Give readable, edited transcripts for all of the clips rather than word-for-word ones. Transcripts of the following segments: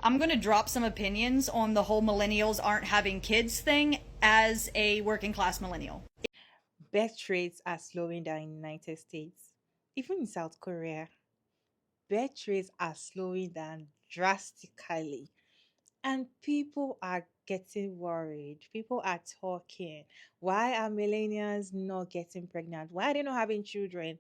I'm going to drop some opinions on the whole millennials aren't having kids thing as a working class millennial. Birth rates are slowing down in the United States. Even in South Korea, birth rates are slowing down drastically. And people are getting worried. People are talking. Why are millennials not getting pregnant? Why are they not having children?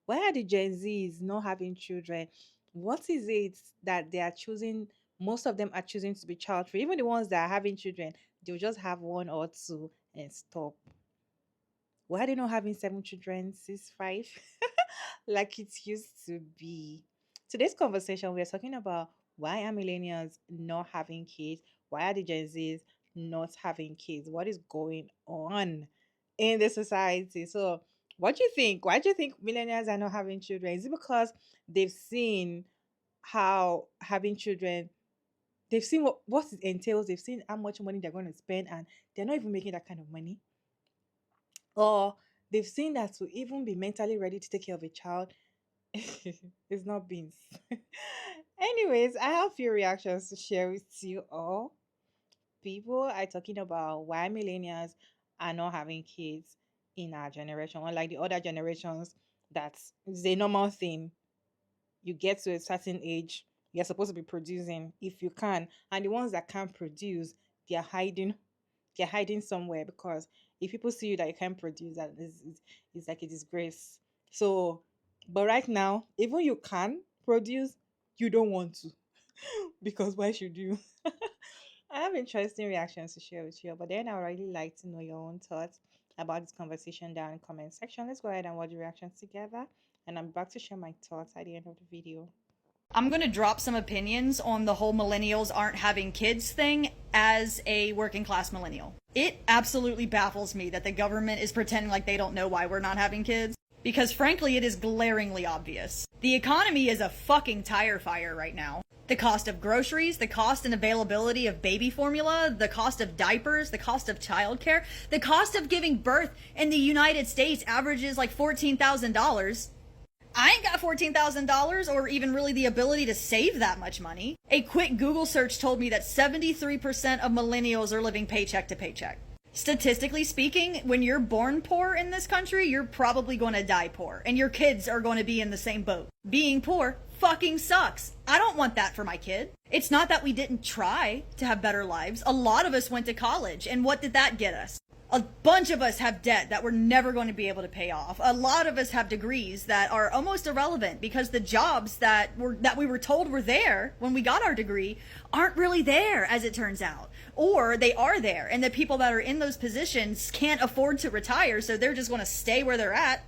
Why are the Gen Zs not having children? What is it that they are choosing? Most of them are choosing to be child free. Even the ones that are having children, they'll just have one or two and stop. Why are they not having seven children, six, five, like it used to be? Today's conversation, we are talking about why are millennials not having kids? Why are the Gen Zs not having kids? What is going on in the society? So, what do you think? Why do you think millennials are not having children? Is it because they've seen how having children, they've seen what it entails, they've seen how much money they're going to spend, and they're not even making that kind of money? Or they've seen that to even be mentally ready to take care of a child it's not beans. Anyways, I have few reactions to share with you all. People are talking about why millennials are not having kids in our generation, unlike the other generations. That's a normal thing. You get to a certain age, you're supposed to be producing if you can, and the ones that can't produce, they're hiding they're hiding somewhere, because if people see you that you can't produce, that is like a disgrace. So, but right now, even you can produce, you don't want to, because why should you? I have interesting reactions to share with you, but then I would really like to know your own thoughts about this conversation down in the comment section. Let's go ahead and watch the reactions together, and I'm back to share my thoughts at the end of the video. I'm going to drop some opinions on the whole millennials aren't having kids thing as a working class millennial. It absolutely baffles me that the government is pretending like they don't know why we're not having kids, because frankly, it is glaringly obvious. The economy is a fucking tire fire right now. The cost of groceries, the cost and availability of baby formula, the cost of diapers, the cost of childcare, the cost of giving birth in the United States averages like $14,000. I ain't got $14,000 or even really the ability to save that much money. A quick Google search told me that 73% of millennials are living paycheck to paycheck. Statistically speaking, when you're born poor in this country, you're probably going to die poor, and your kids are going to be in the same boat. Being poor fucking sucks. I don't want that for my kid. It's not that we didn't try to have better lives. A lot of us went to college, and what did that get us? A bunch of us have debt that we're never going to be able to pay off. A lot of us have degrees that are almost irrelevant because the jobs that we were told were there when we got our degree aren't really there, as it turns out. Or they are there, and the people that are in those positions can't afford to retire, so they're just going to stay where they're at.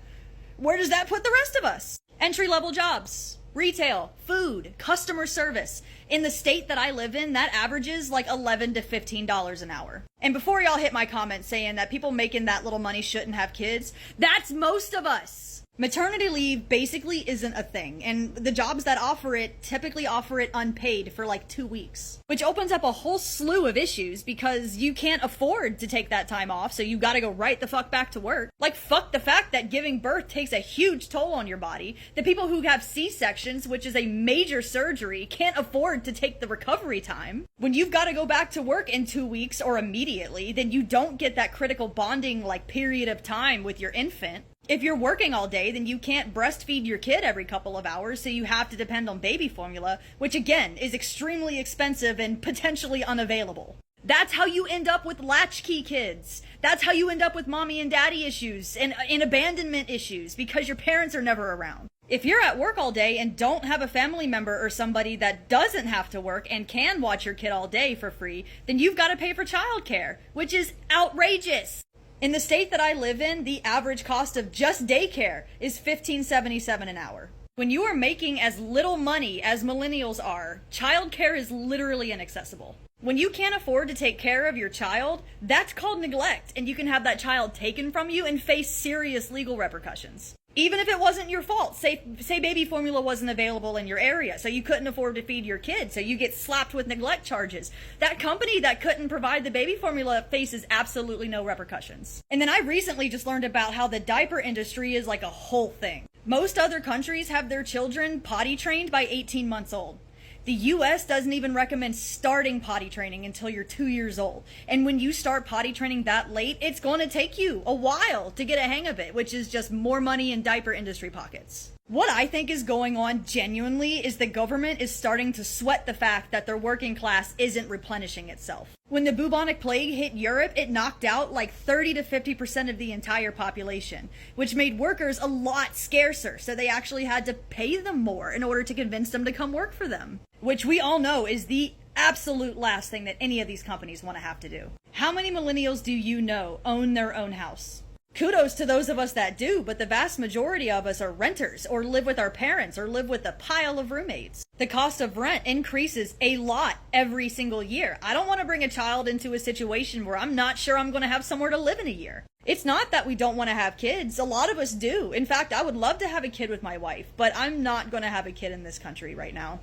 Where does that put the rest of us? Entry-level jobs, retail, food, customer service. In the state that I live in, that averages like $11 to $15 an hour. And before y'all hit my comments saying that people making that little money shouldn't have kids, that's most of us. Maternity leave basically isn't a thing, and the jobs that offer it typically offer it unpaid for like 2 weeks, which opens up a whole slew of issues because you can't afford to take that time off, so you gotta go right the fuck back to work. Like, fuck the fact that giving birth takes a huge toll on your body. The people who have C-sections, which is a major surgery, can't afford to take the recovery time. When you've gotta go back to work in 2 weeks or immediately, then you don't get that critical bonding like period of time with your infant. If you're working all day, then you can't breastfeed your kid every couple of hours, so you have to depend on baby formula, which again is extremely expensive and potentially unavailable. That's how you end up with latchkey kids. That's how you end up with mommy and daddy issues and abandonment issues because your parents are never around. If you're at work all day and don't have a family member or somebody that doesn't have to work and can watch your kid all day for free, then you've got to pay for childcare, which is outrageous. In the state that I live in, the average cost of just daycare is $15.77 an hour. When you are making as little money as millennials are, childcare is literally inaccessible. When you can't afford to take care of your child, that's called neglect, and you can have that child taken from you and face serious legal repercussions. Even if it wasn't your fault, say baby formula wasn't available in your area, so you couldn't afford to feed your kid, so you get slapped with neglect charges. That company that couldn't provide the baby formula faces absolutely no repercussions. And then I recently just learned about how the diaper industry is like a whole thing. Most other countries have their children potty trained by 18 months old. The US doesn't even recommend starting potty training until you're 2 years old. And when you start potty training that late, it's going to take you a while to get a hang of it, which is just more money in diaper industry pockets. What I think is going on genuinely is the government is starting to sweat the fact that their working class isn't replenishing itself. When the bubonic plague hit Europe, it knocked out like 30 to 50% of the entire population, which made workers a lot scarcer, so they actually had to pay them more in order to convince them to come work for them. Which we all know is the absolute last thing that any of these companies want to have to do. How many millennials do you know own their own house? Kudos to those of us that do, but the vast majority of us are renters or live with our parents or live with a pile of roommates. The cost of rent increases a lot every single year. I don't want to bring a child into a situation where I'm not sure I'm going to have somewhere to live in a year. It's not that we don't want to have kids. A lot of us do. In fact, I would love to have a kid with my wife, but I'm not going to have a kid in this country right now.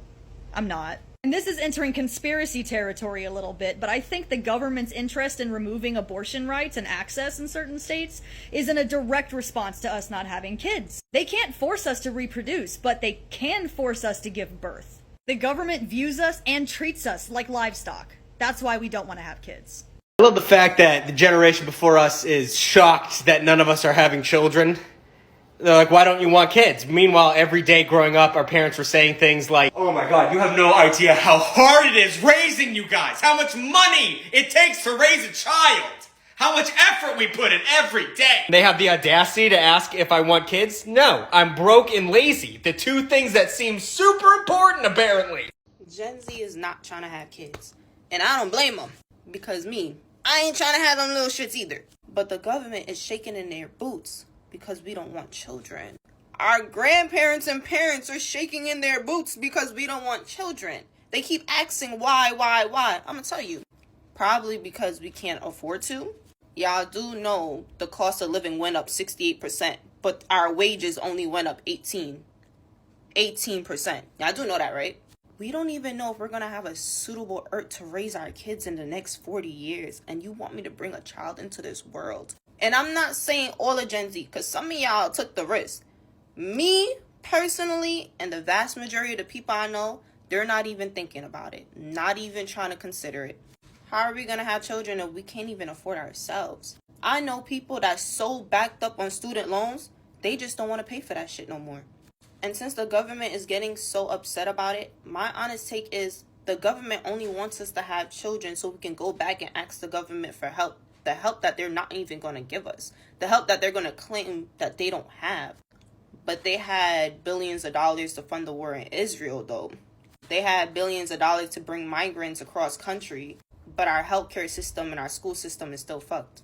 I'm not. And this is entering conspiracy territory a little bit, but I think the government's interest in removing abortion rights and access in certain states is in a direct response to us not having kids. They can't force us to reproduce, but they can force us to give birth. The government views us and treats us like livestock. That's why we don't want to have kids. I love the fact that the generation before us is shocked that none of us are having children. They're like, why don't you want kids? Meanwhile, every day growing up, our parents were saying things like, oh my God, you have no idea how hard it is raising you guys, how much money it takes to raise a child, how much effort we put in every day. They have the audacity to ask if I want kids? No, I'm broke and lazy. The two things that seem super important, apparently. Gen Z is not trying to have kids. And I don't blame them. Because I ain't trying to have them little shits either. But the government is shaking in their boots because we don't want children. Our grandparents and parents are shaking in their boots because we don't want children. They keep asking why. I'm gonna tell you. Probably because we can't afford to. Y'all do know the cost of living went up 68%, but our wages only went up 18%. Y'all do know that, right? We don't even know if we're gonna have a suitable earth to raise our kids in the next 40 years, and you want me to bring a child into this world? And I'm not saying all of Gen Z, because some of y'all took the risk. Me, personally, and the vast majority of the people I know, they're not even thinking about it. Not even trying to consider it. How are we going to have children if we can't even afford ourselves? I know people that's so backed up on student loans, they just don't want to pay for that shit no more. And since the government is getting so upset about it, my honest take is the government only wants us to have children so we can go back and ask the government for help. The help that they're not even going to give us. The help that they're going to claim that they don't have. But they had billions of dollars to fund the war in Israel, though. They had billions of dollars to bring migrants across country. But our healthcare system and our school system is still fucked.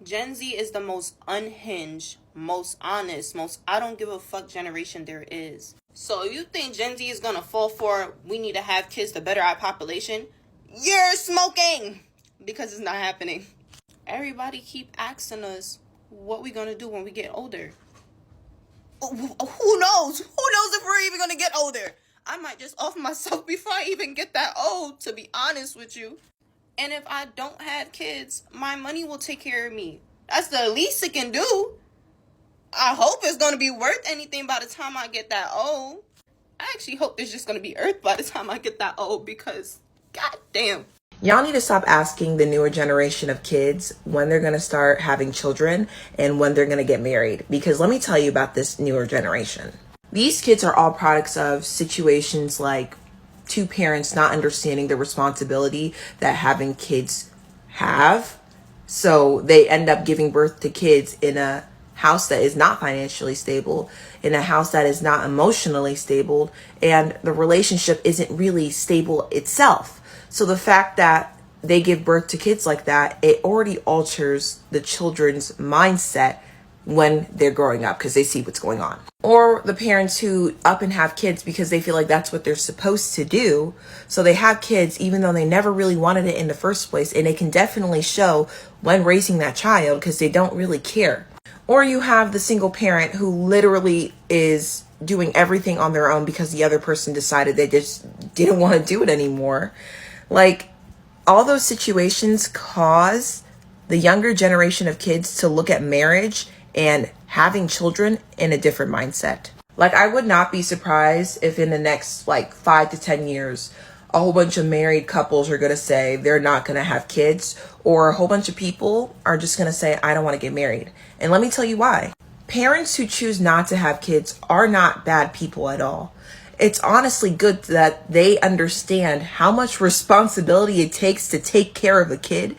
Gen Z is the most unhinged, most honest, most I don't give a fuck generation there is. So you think Gen Z is going to fall for we need to have kids to better our population? You're smoking! Because it's not happening. Everybody keep asking us what we gonna do when we get older. Who knows? Who knows if we're even gonna get older? I might just off myself before I even get that old, to be honest with you. And if I don't have kids, my money will take care of me. That's the least it can do. I hope it's gonna be worth anything by the time I get that old. I actually hope there's just gonna be earth by the time I get that old, because goddamn. Y'all need to stop asking the newer generation of kids when they're going to start having children and when they're going to get married. Because let me tell you about this newer generation. These kids are all products of situations like two parents not understanding the responsibility that having kids have. So they end up giving birth to kids in a house that is not financially stable, in a house that is not emotionally stable, and the relationship isn't really stable itself. So the fact that they give birth to kids like that, it already alters the children's mindset when they're growing up because they see what's going on. Or the parents who up and have kids because they feel like that's what they're supposed to do. So they have kids even though they never really wanted it in the first place. And it can definitely show when raising that child because they don't really care. Or you have the single parent who literally is doing everything on their own because the other person decided they just didn't want to do it anymore. Like, all those situations cause the younger generation of kids to look at marriage and having children in a different mindset. Like, I would not be surprised if in the next like 5 to 10 years, a whole bunch of married couples are going to say they're not going to have kids, or a whole bunch of people are just going to say, I don't want to get married. And let me tell you why. Parents who choose not to have kids are not bad people at all. It's honestly good that they understand how much responsibility it takes to take care of a kid.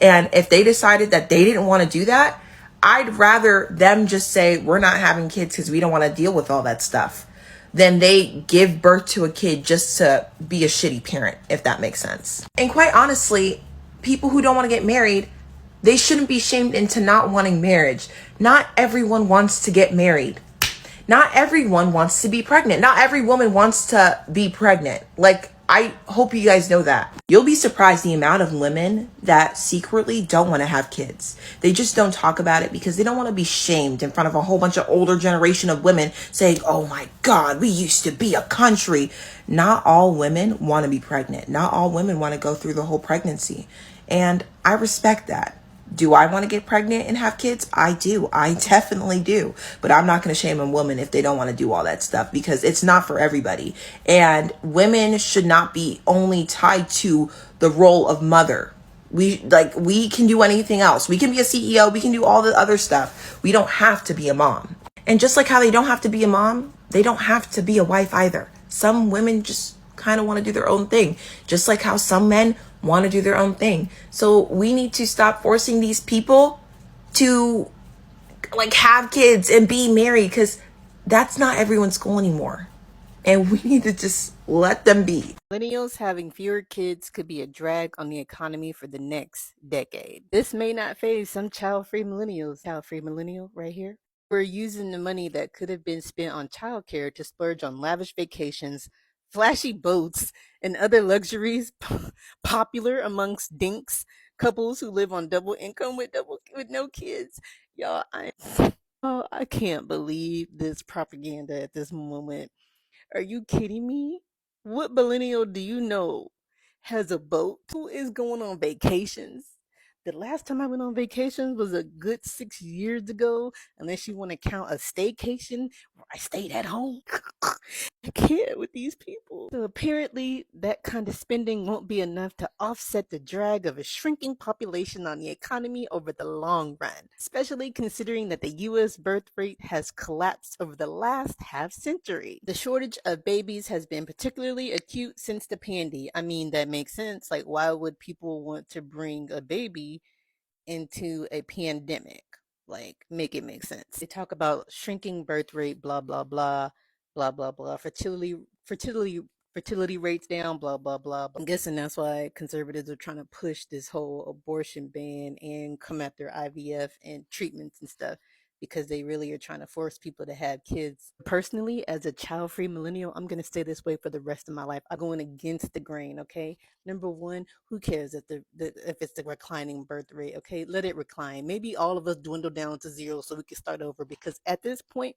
And if they decided that they didn't want to do that, I'd rather them just say, we're not having kids because we don't want to deal with all that stuff, than they give birth to a kid just to be a shitty parent, if that makes sense. And quite honestly, people who don't want to get married, they shouldn't be shamed into not wanting marriage. Not everyone wants to get married. Not everyone wants to be pregnant. Not every woman wants to be pregnant. Like, I hope you guys know that. You'll be surprised the amount of women that secretly don't want to have kids. They just don't talk about it because they don't want to be shamed in front of a whole bunch of older generation of women saying, oh my God, we used to be a country. Not all women want to be pregnant. Not all women want to go through the whole pregnancy. And I respect that. Do I want to get pregnant and have kids? I do. I definitely do. But I'm not going to shame a woman if they don't want to do all that stuff, because it's not for everybody. And women should not be only tied to the role of mother. We can do anything else. We can be a CEO. We can do all the other stuff. We don't have to be a mom. And just like how they don't have to be a mom, they don't have to be a wife either. Some women just kind of want to do their own thing, just like how some men want to do their own thing. So we need to stop forcing these people to like have kids and be married, because that's not everyone's goal anymore. And we need to just let them be. Millennials having fewer kids could be a drag on the economy for the next decade. This may not phase some child-free millennials. Child-free millennial right here. We're using the money that could have been spent on childcare to splurge on lavish vacations, flashy boats, and other luxuries popular amongst dinks, couples who live on double income with no kids. Y'all, I can't believe this propaganda at this moment. Are you kidding me? What millennial do you know has a boat? Who is going on vacations? The last time I went on vacations was a good 6 years ago, unless you want to count a staycation where I stayed at home. I can't with these people. So apparently, that kind of spending won't be enough to offset the drag of a shrinking population on the economy over the long run, especially considering that the U.S. birth rate has collapsed over the last half century. The shortage of babies has been particularly acute since the pandy. I mean, that makes sense. Like, why would people want to bring a baby into a pandemic? Like, make it make sense. They talk about shrinking birth rate, blah blah blah, blah blah blah. Fertility rates down, blah blah blah. I'm guessing that's why conservatives are trying to push this whole abortion ban and come after IVF and treatments and stuff, because they really are trying to force people to have kids. Personally, as a child-free millennial, I'm going to stay this way for the rest of my life. I'm going against the grain, okay? Number one, who cares if if it's the reclining birth rate, okay? Let it recline. Maybe all of us dwindle down to zero so we can start over, because at this point,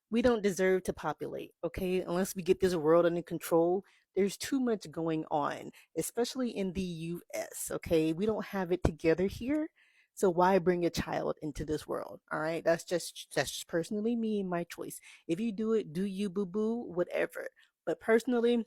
we don't deserve to populate, okay? Unless we get this world under control, there's too much going on, especially in the US, okay? We don't have it together here. So why bring a child into this world? All right? That's just personally me, my choice. If you do it, do you, boo boo, whatever. But personally,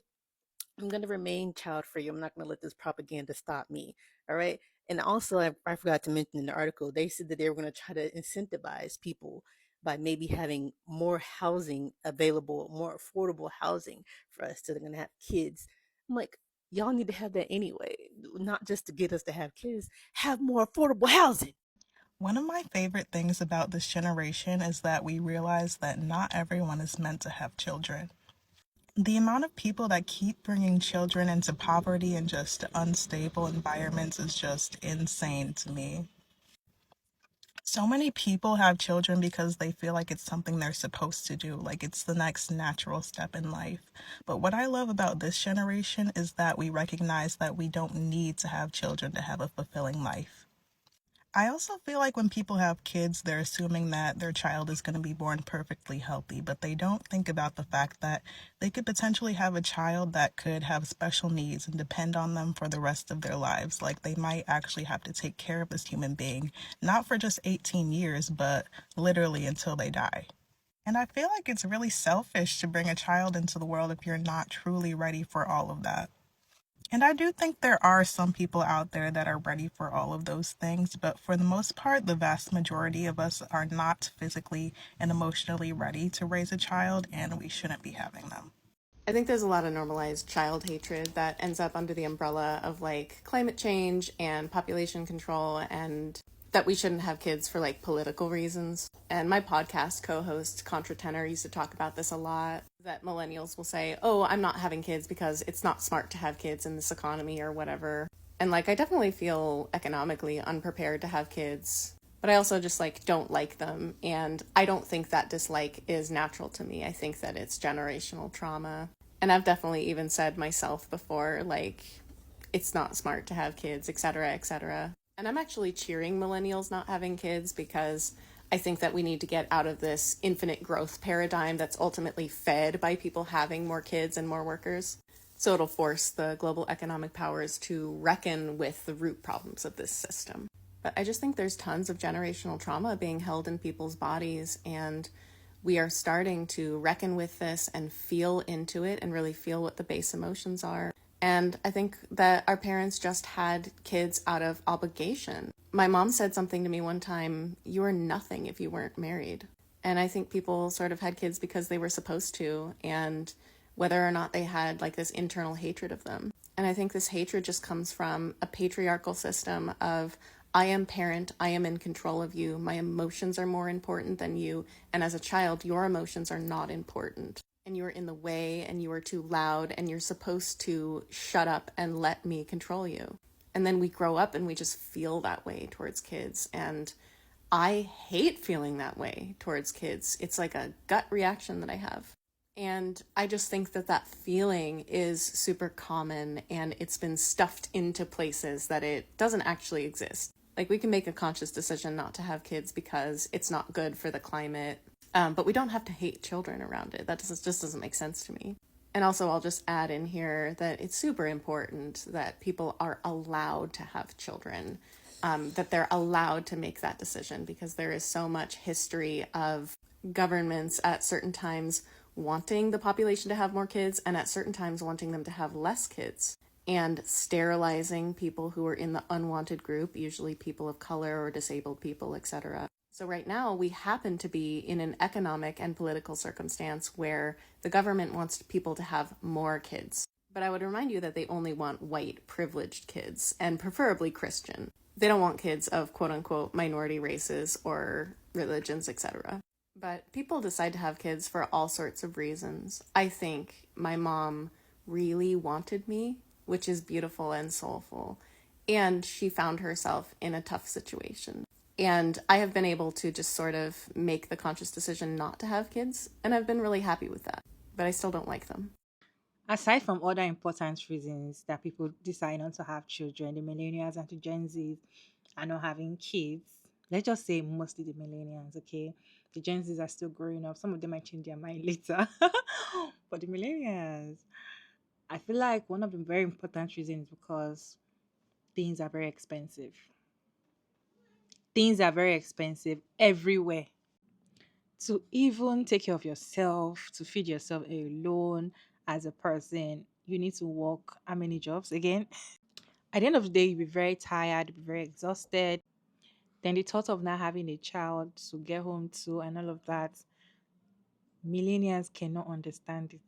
I'm going to remain child free. I'm not going to let this propaganda stop me. All right. And also, I forgot to mention in the article, they said that they were going to try to incentivize people by maybe having more housing available, more affordable housing for us, so they're going to have kids. I'm like, y'all need to have that anyway, not just to get us to have kids, have more affordable housing. One of my favorite things about this generation is that we realize that not everyone is meant to have children. The amount of people that keep bringing children into poverty and just unstable environments is just insane to me. So many people have children because they feel like it's something they're supposed to do, like it's the next natural step in life. But what I love about this generation is that we recognize that we don't need to have children to have a fulfilling life. I also feel like when people have kids, they're assuming that their child is going to be born perfectly healthy, but they don't think about the fact that they could potentially have a child that could have special needs and depend on them for the rest of their lives. Like, they might actually have to take care of this human being, not for just 18 years, but literally until they die. And I feel like it's really selfish to bring a child into the world if you're not truly ready for all of that. And I do think there are some people out there that are ready for all of those things, but for the most part, the vast majority of us are not physically and emotionally ready to raise a child, and we shouldn't be having them. I think there's a lot of normalized child hatred that ends up under the umbrella of like climate change and population control, and that we shouldn't have kids for like political reasons. And my podcast co-host Contra Tenor used to talk about this a lot, that millennials will say, oh, I'm not having kids because it's not smart to have kids in this economy or whatever. And like, I definitely feel economically unprepared to have kids, but I also just like don't like them. And I don't think that dislike is natural to me. I think that it's generational trauma. And I've definitely even said myself before, like, it's not smart to have kids, etc., etc. And I'm actually cheering millennials not having kids because I think that we need to get out of this infinite growth paradigm that's ultimately fed by people having more kids and more workers. So it'll force the global economic powers to reckon with the root problems of this system. But I just think there's tons of generational trauma being held in people's bodies, and we are starting to reckon with this and feel into it and really feel what the base emotions are. And I think that our parents just had kids out of obligation. My mom said something to me one time, you are nothing if you weren't married. And I think people sort of had kids because they were supposed to, and whether or not they had like this internal hatred of them. And I think this hatred just comes from a patriarchal system of, I am parent, I am in control of you, my emotions are more important than you, and as a child, your emotions are not important. And you're in the way, and you are too loud, and you're supposed to shut up and let me control you. And then we grow up and we just feel that way towards kids. And I hate feeling that way towards kids. It's like a gut reaction that I have. And I just think that that feeling is super common, and it's been stuffed into places that it doesn't actually exist. Like, we can make a conscious decision not to have kids because it's not good for the climate, but we don't have to hate children around it. That just doesn't make sense to me. And also, I'll just add in here that it's super important that people are allowed to have children, that they're allowed to make that decision, because there is so much history of governments at certain times wanting the population to have more kids, and at certain times wanting them to have less kids, and sterilizing people who are in the unwanted group, usually people of color or disabled people, etc. So right now we happen to be in an economic and political circumstance where the government wants people to have more kids. But I would remind you that they only want white, privileged kids, and preferably Christian. They don't want kids of quote-unquote minority races or religions, etc. But people decide to have kids for all sorts of reasons. I think my mom really wanted me, which is beautiful and soulful. And she found herself in a tough situation. And I have been able to just sort of make the conscious decision not to have kids, and I've been really happy with that. But I still don't like them. Aside from other important reasons that people decide not to have children, the millennials and the Gen Zs are not having kids. Let's just say mostly the millennials, okay? The Gen Zs are still growing up. Some of them might change their mind later. But the millennials, I feel like one of the very important reasons because things are very expensive. Things are very expensive everywhere. To even take care of yourself, to feed yourself alone as a person, you need to work how many jobs again? At the end of the day, you'll be very tired, you'll be very exhausted. Then the thought of not having a child to get home to and all of that, millennials cannot understand it.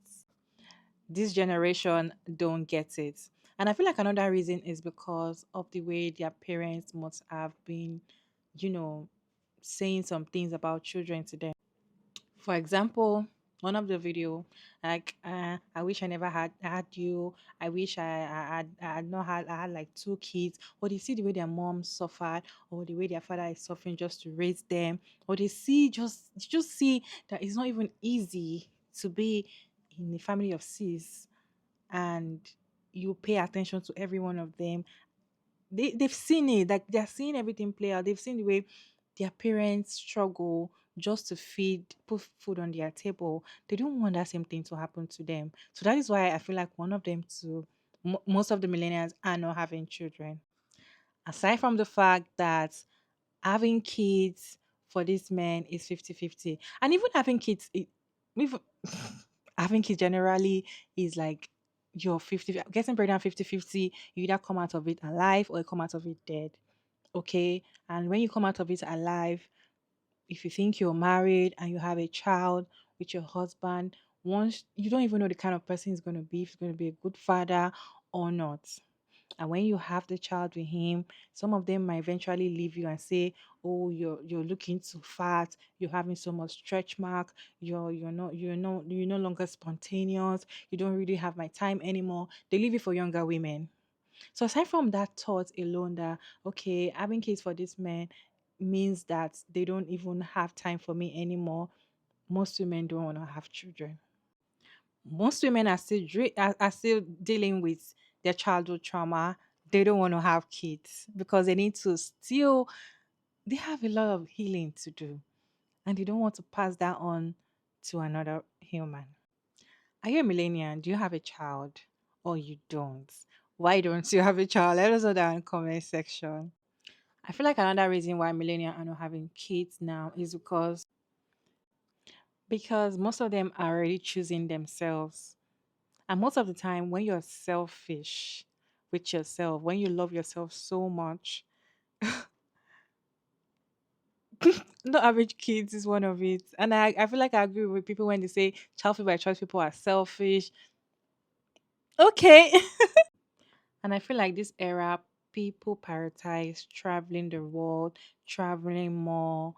This generation don't get it. And I feel like another reason is because of the way their parents must have been, you know, saying some things about children to them. For example, one of the video, like, I wish I never had you. I wish I had not had I had like two kids. Or they see the way their mom suffered, or the way their father is suffering just to raise them, or they see just see that it's not even easy to be in a family of six, and you pay attention to every one of them. They've seen it, like they're seeing everything play out. They've seen the way their parents struggle just to put food on their table. They don't want that same thing to happen to them. So that is why I feel like one of them too, most of the millennials are not having children. Aside from the fact that having kids for this man is 50-50. And even having kids, even having kids generally is like you're 50, getting pregnant 50-50. You either come out of it alive or you come out of it dead. Okay. And when you come out of it alive, if you think you're married and you have a child with your husband, once you don't even know the kind of person he's going to be, if he's going to be a good father or not. And when you have the child with him, some of them might eventually leave you and say, "Oh, you're looking too fat. You're having so much stretch mark. You're no longer spontaneous. You don't really have my time anymore." They leave you for younger women. So aside from that thought alone, that okay, having kids for this man means that they don't even have time for me anymore. Most women don't want to have children. Most women are still are still dealing with their childhood trauma. They don't want to have kids because they need to still, they have a lot of healing to do and they don't want to pass that on to another human. Are you a millennial? Do you have a child or you don't? Why don't you have a child? Let us know that in the comment section. I feel like another reason why millennials are not having kids now is because most of them are already choosing themselves. And most of the time, when you're selfish with yourself, when you love yourself so much, not average kids is one of it. And I feel like I agree with people when they say child free by choice people are selfish. Okay. And I feel like this era, people prioritize traveling the world, traveling more,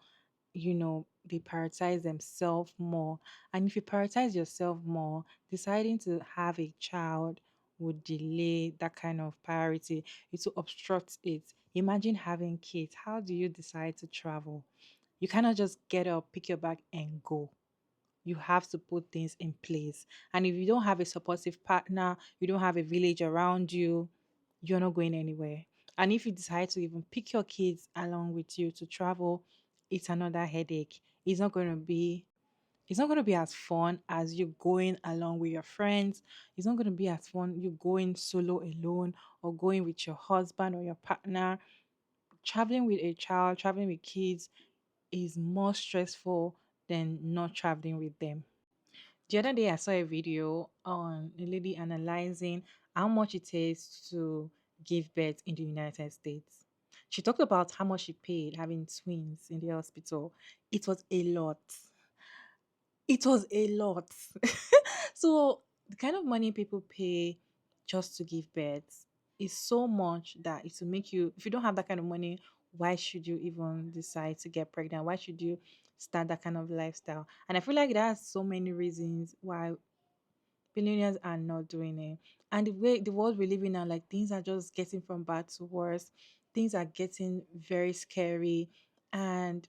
they prioritize themselves more. And if you prioritize yourself more, deciding to have a child would delay that kind of priority. It will obstruct it. Imagine having kids. How do you decide to travel? You cannot just get up, pick your bag, and go. You have to put things in place. And if you don't have a supportive partner, you don't have a village around you, you're not going anywhere. And if you decide to even pick your kids along with you to travel, it's another headache. It's not going to be as fun as you going along with your friends. It's not going to be as fun you going solo alone or going with your husband or your partner. Traveling with a child, traveling with kids is more stressful than not traveling with them. The other day, I saw a video on a lady analyzing how much it takes to give birth in the United States. She talked about how much she paid having twins in the hospital. It was a lot. It was a lot. So, the kind of money people pay just to give birth is so much that it will make you, if you don't have that kind of money, why should you even decide to get pregnant? Why should you start that kind of lifestyle? And I feel like there's so many reasons why billionaires are not doing it. And the way the world we live in now, like things are just getting from bad to worse. Things are getting very scary. And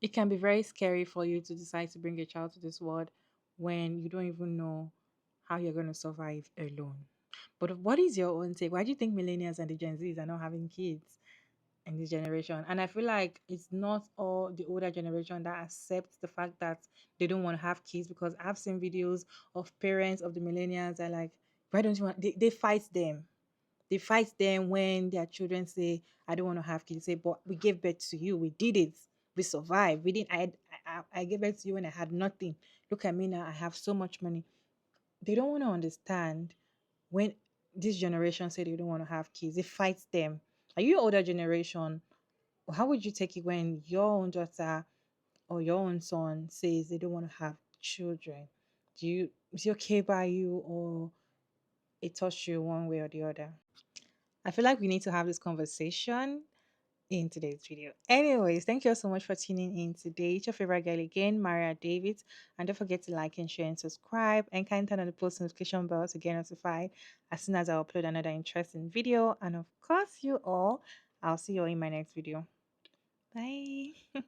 it can be very scary for you to decide to bring a child to this world when you don't even know how you're going to survive alone. But what is your own take? Why do you think millennials and the Gen Zs are not having kids in this generation? And I feel like it's not all the older generation that accepts the fact that they don't want to have kids, because I've seen videos of parents of the millennials that are like, why don't you want, they fight them. They fight them when their children say, I don't want to have kids. They say, but we gave birth to you. We did it. We survived. We didn't. I gave birth to you when I had nothing. Look at me now. I have so much money. They don't want to understand when this generation say they don't want to have kids. It fights them. Are you older generation? How would you take it when your own daughter or your own son says they don't want to have children? Is it okay by you, or it touch you one way or the other? I feel like we need to have this conversation in today's video. Anyways, thank you all so much for tuning in today. It's your favorite girl again, Maria David. And don't forget to like and share and subscribe, and kindly turn on the post notification bell to get notified as soon as I upload another interesting video. And of course, I'll see you all in my next video. Bye.